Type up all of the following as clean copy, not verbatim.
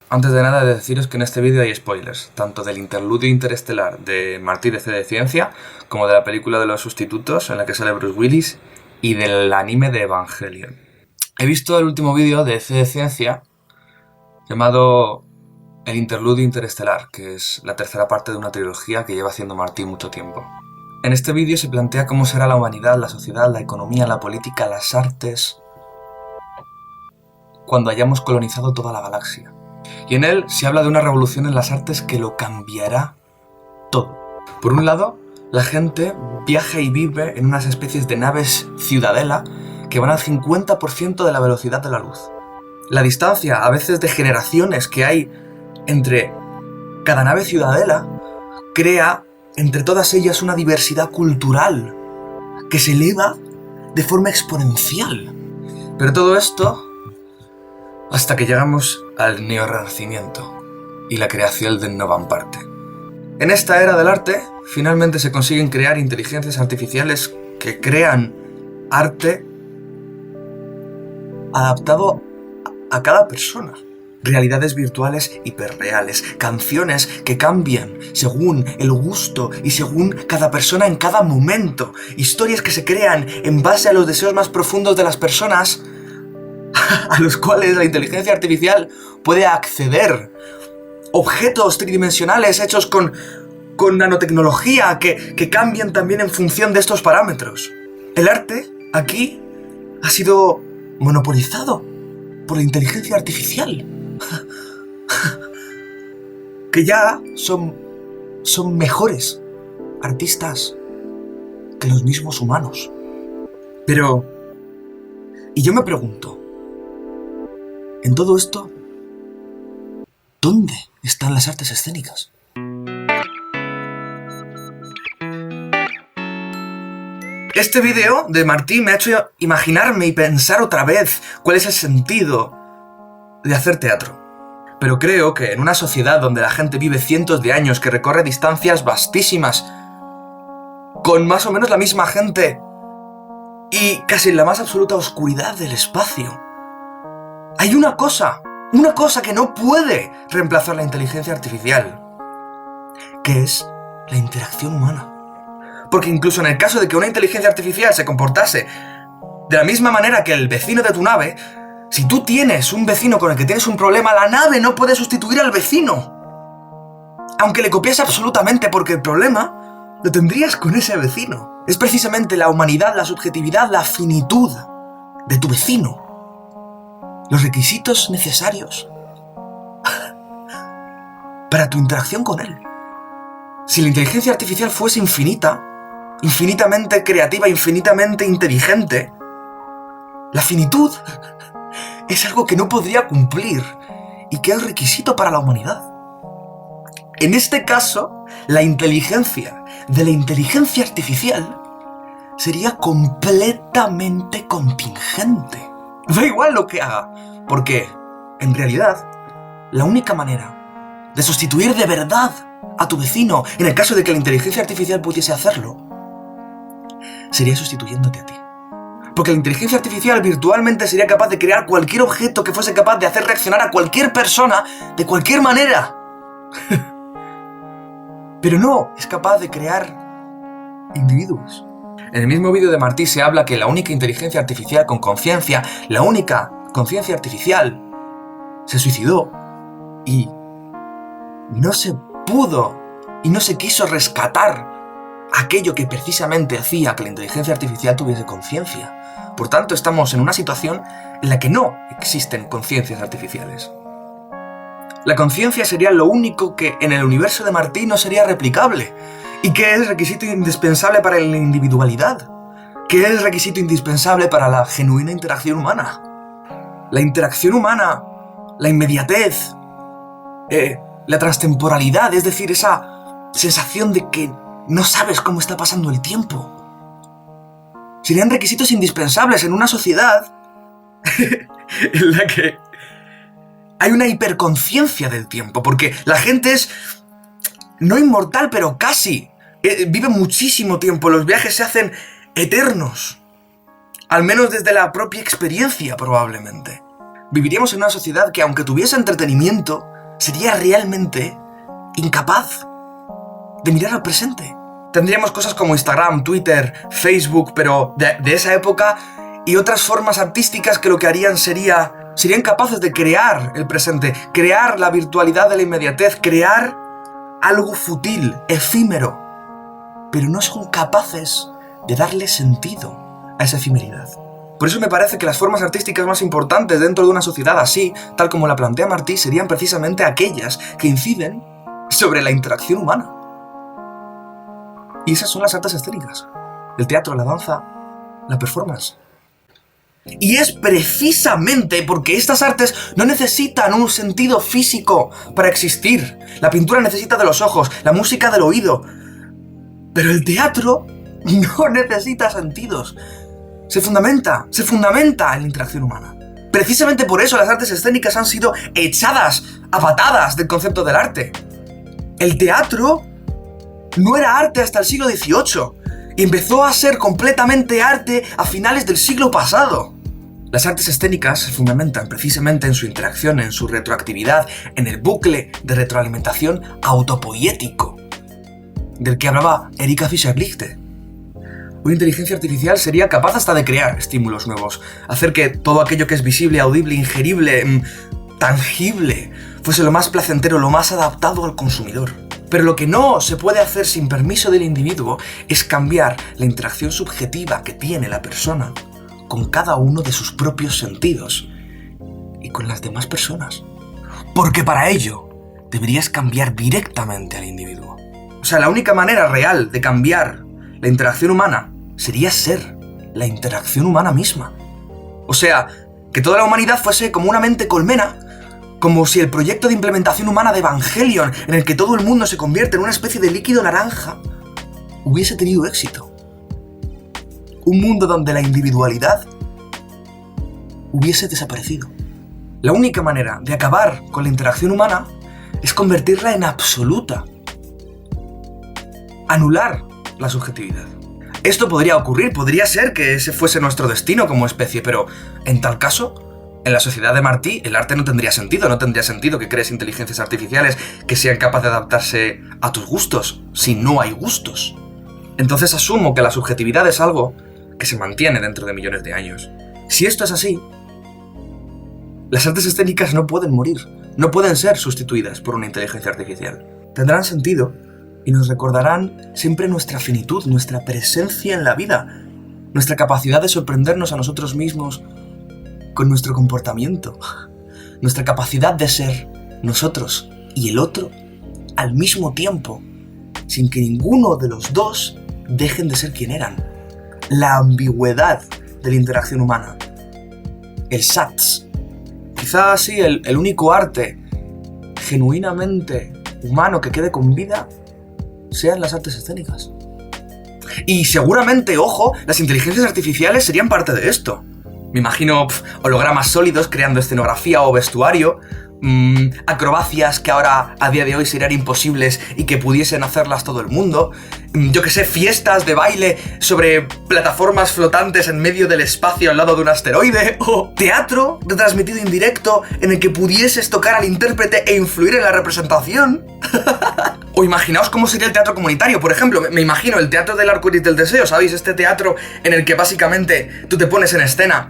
Antes de nada, he de deciros que en este vídeo hay spoilers, tanto del interludio interestelar de Martí de C de Ciencia, como de la película de los sustitutos, en la que sale Bruce Willis, y del anime de Evangelion. He visto el último vídeo de C de Ciencia, llamado El interludio interestelar, que es la tercera parte de una trilogía que lleva haciendo Martí mucho tiempo. En este vídeo se plantea cómo será la humanidad, la sociedad, la economía, la política, las artes, cuando hayamos colonizado toda la galaxia. Y en él se habla de una revolución en las artes que lo cambiará todo. Por un lado, la gente viaja y vive en unas especies de naves ciudadela que van al 50% de la velocidad de la luz. La distancia, a veces de generaciones, que hay entre cada nave ciudadela crea entre todas ellas una diversidad cultural que se eleva de forma exponencial. Pero todo esto hasta que llegamos al neorrenacimiento y la creación del Novamparte. En esta era del arte, finalmente se consiguen crear inteligencias artificiales que crean arte adaptado a cada persona. Realidades virtuales hiperreales, canciones que cambian según el gusto y según cada persona en cada momento, historias que se crean en base a los deseos más profundos de las personas, a los cuales la inteligencia artificial puede acceder. Objetos tridimensionales hechos con nanotecnología que cambian también en función de estos parámetros. El arte, aquí, ha sido monopolizado por la inteligencia artificial. Que ya son mejores artistas que los mismos humanos. Pero, y yo me pregunto, en todo esto, ¿dónde están las artes escénicas? Este vídeo de Martí me ha hecho imaginarme y pensar otra vez cuál es el sentido de hacer teatro. Pero creo que en una sociedad donde la gente vive cientos de años, que recorre distancias vastísimas, con más o menos la misma gente y casi en la más absoluta oscuridad del espacio, hay una cosa que no puede reemplazar la inteligencia artificial, que es la interacción humana. Porque incluso en el caso de que una inteligencia artificial se comportase de la misma manera que el vecino de tu nave, si tú tienes un vecino con el que tienes un problema, la nave no puede sustituir al vecino, aunque le copiase absolutamente, porque el problema lo tendrías con ese vecino. Es precisamente la humanidad, la subjetividad, la finitud de tu vecino, los requisitos necesarios para tu interacción con él. Si la inteligencia artificial fuese infinita, infinitamente creativa, infinitamente inteligente, la finitud es algo que no podría cumplir y que es requisito para la humanidad. En este caso, la inteligencia de la inteligencia artificial sería completamente contingente. Da igual lo que haga, porque, en realidad, la única manera de sustituir de verdad a tu vecino, en el caso de que la inteligencia artificial pudiese hacerlo, sería sustituyéndote a ti. Porque la inteligencia artificial virtualmente sería capaz de crear cualquier objeto que fuese capaz de hacer reaccionar a cualquier persona de cualquier manera. Pero no es capaz de crear individuos. En el mismo vídeo de Martí se habla que la única inteligencia artificial con conciencia, la única conciencia artificial, se suicidó y no se pudo y no se quiso rescatar aquello que precisamente hacía que la inteligencia artificial tuviese conciencia. Por tanto, estamos en una situación en la que no existen conciencias artificiales. La conciencia sería lo único que en el universo de Martí no sería replicable, y que es requisito indispensable para la individualidad, que es requisito indispensable para la genuina interacción humana. La interacción humana, la inmediatez, la transtemporalidad, es decir, esa sensación de que no sabes cómo está pasando el tiempo, serían requisitos indispensables en una sociedad en la que hay una hiperconciencia del tiempo, porque la gente es no inmortal, pero casi. Vive muchísimo tiempo, los viajes se hacen eternos, al menos desde la propia experiencia probablemente. Viviríamos en una sociedad que, aunque tuviese entretenimiento, sería realmente incapaz de mirar al presente. Tendríamos cosas como Instagram, Twitter, Facebook, pero de esa época, y otras formas artísticas que lo que harían serían capaces de crear el presente, crear la virtualidad de la inmediatez, crear algo fútil, efímero, pero no son capaces de darle sentido a esa efemeridad. Por eso me parece que las formas artísticas más importantes dentro de una sociedad así, tal como la plantea Martí, serían precisamente aquellas que inciden sobre la interacción humana. Y esas son las artes escénicas: el teatro, la danza, la performance. Y es precisamente porque estas artes no necesitan un sentido físico para existir. La pintura necesita de los ojos, la música del oído. Pero el teatro no necesita sentidos. Se fundamenta en la interacción humana. Precisamente por eso las artes escénicas han sido echadas a patadas del concepto del arte. El teatro no era arte hasta el siglo XVIII y empezó a ser completamente arte a finales del siglo pasado. Las artes escénicas se fundamentan precisamente en su interacción, en su retroactividad, en el bucle de retroalimentación autopoiético del que hablaba Erika Fischer-Lichte. Una inteligencia artificial sería capaz hasta de crear estímulos nuevos, hacer que todo aquello que es visible, audible, ingerible, tangible, fuese lo más placentero, lo más adaptado al consumidor. Pero lo que no se puede hacer sin permiso del individuo es cambiar la interacción subjetiva que tiene la persona con cada uno de sus propios sentidos y con las demás personas. Porque para ello deberías cambiar directamente al individuo. O sea, la única manera real de cambiar la interacción humana sería ser la interacción humana misma. O sea, que toda la humanidad fuese como una mente colmena, como si el proyecto de implementación humana de Evangelion, en el que todo el mundo se convierte en una especie de líquido naranja, hubiese tenido éxito. Un mundo donde la individualidad hubiese desaparecido. La única manera de acabar con la interacción humana es convertirla en absoluta. Anular la subjetividad. Esto podría ocurrir, podría ser que ese fuese nuestro destino como especie, pero en tal caso, en la sociedad de Martí, el arte no tendría sentido que crees inteligencias artificiales que sean capaces de adaptarse a tus gustos, si no hay gustos. Entonces asumo que la subjetividad es algo que se mantiene dentro de millones de años. Si esto es así, las artes escénicas no pueden morir, no pueden ser sustituidas por una inteligencia artificial. Tendrán sentido y nos recordarán siempre nuestra finitud, nuestra presencia en la vida, nuestra capacidad de sorprendernos a nosotros mismos con nuestro comportamiento, nuestra capacidad de ser nosotros y el otro al mismo tiempo, sin que ninguno de los dos dejen de ser quien eran. La ambigüedad de la interacción humana, el SATS. Quizás así el único arte genuinamente humano que quede con vida sean las artes escénicas. Y seguramente, ojo, las inteligencias artificiales serían parte de esto. Me imagino hologramas sólidos creando escenografía o vestuario, acrobacias que ahora a día de hoy serían imposibles y que pudiesen hacerlas todo el mundo, yo que sé, fiestas de baile sobre plataformas flotantes en medio del espacio al lado de un asteroide, o teatro retransmitido en directo en el que pudieses tocar al intérprete e influir en la representación. O imaginaos cómo sería el teatro comunitario, por ejemplo. Me imagino el teatro del arco iris del deseo, ¿sabéis? Este teatro en el que básicamente tú te pones en escena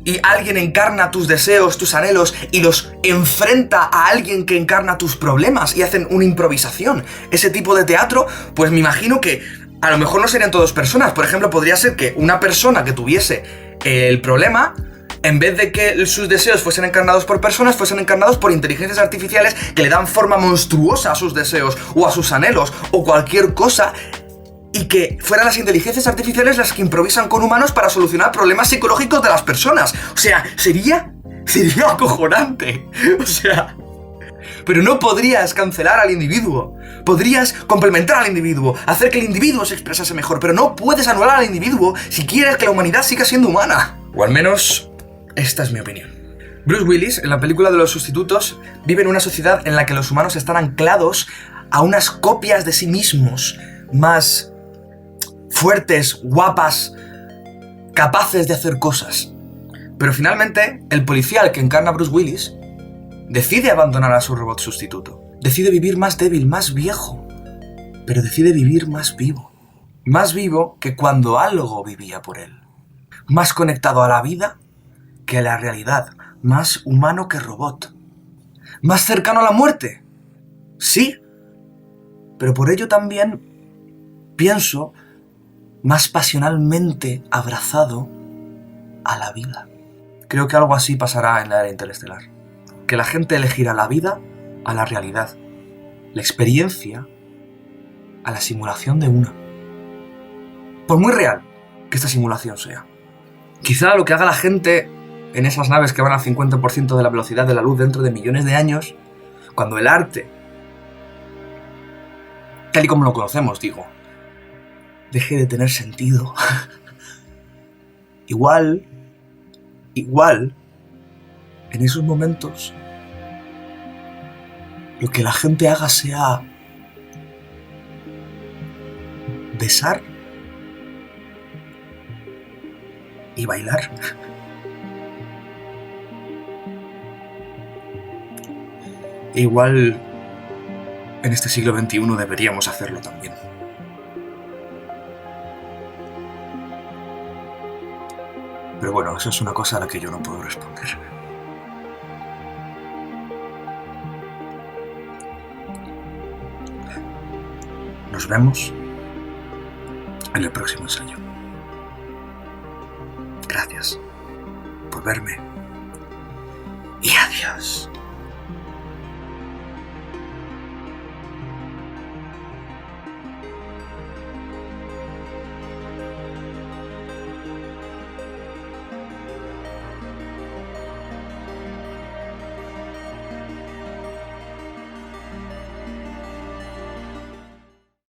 y alguien encarna tus deseos, tus anhelos y los enfrenta a alguien que encarna tus problemas y hacen una improvisación. Ese tipo de teatro, pues me imagino que a lo mejor no serían todos personas. Por ejemplo, podría ser que una persona que tuviese el problema, en vez de que sus deseos fuesen encarnados por personas, fuesen encarnados por inteligencias artificiales que le dan forma monstruosa a sus deseos o a sus anhelos o cualquier cosa, y que fueran las inteligencias artificiales las que improvisan con humanos para solucionar problemas psicológicos de las personas. O sea, sería acojonante. O sea, pero no podrías cancelar al individuo. Podrías complementar al individuo, hacer que el individuo se expresase mejor, pero no puedes anular al individuo si quieres que la humanidad siga siendo humana. O al menos, esta es mi opinión. Bruce Willis, en la película de Los Sustitutos, vive en una sociedad en la que los humanos están anclados a unas copias de sí mismos más fuertes, guapas, capaces de hacer cosas. Pero finalmente, el policial que encarna a Bruce Willis decide abandonar a su robot sustituto. Decide vivir más débil, más viejo, pero decide vivir más vivo. Más vivo que cuando algo vivía por él. Más conectado a la vida que a la realidad. Más humano que robot. Más cercano a la muerte. Sí, pero por ello también pienso más pasionalmente abrazado a la vida. Creo que algo así pasará en la era interestelar. Que la gente elegirá la vida a la realidad. La experiencia a la simulación de una. Por muy real que esta simulación sea. Quizá lo que haga la gente en esas naves que van al 50% de la velocidad de la luz dentro de millones de años, cuando el arte, tal y como lo conocemos, digo, deje de tener sentido. Igual, en esos momentos, lo que la gente haga sea besar y bailar. Igual en este siglo XXI deberíamos hacerlo también. Pero bueno, eso es una cosa a la que yo no puedo responder. Nos vemos en el próximo ensayo. Gracias por verme y adiós.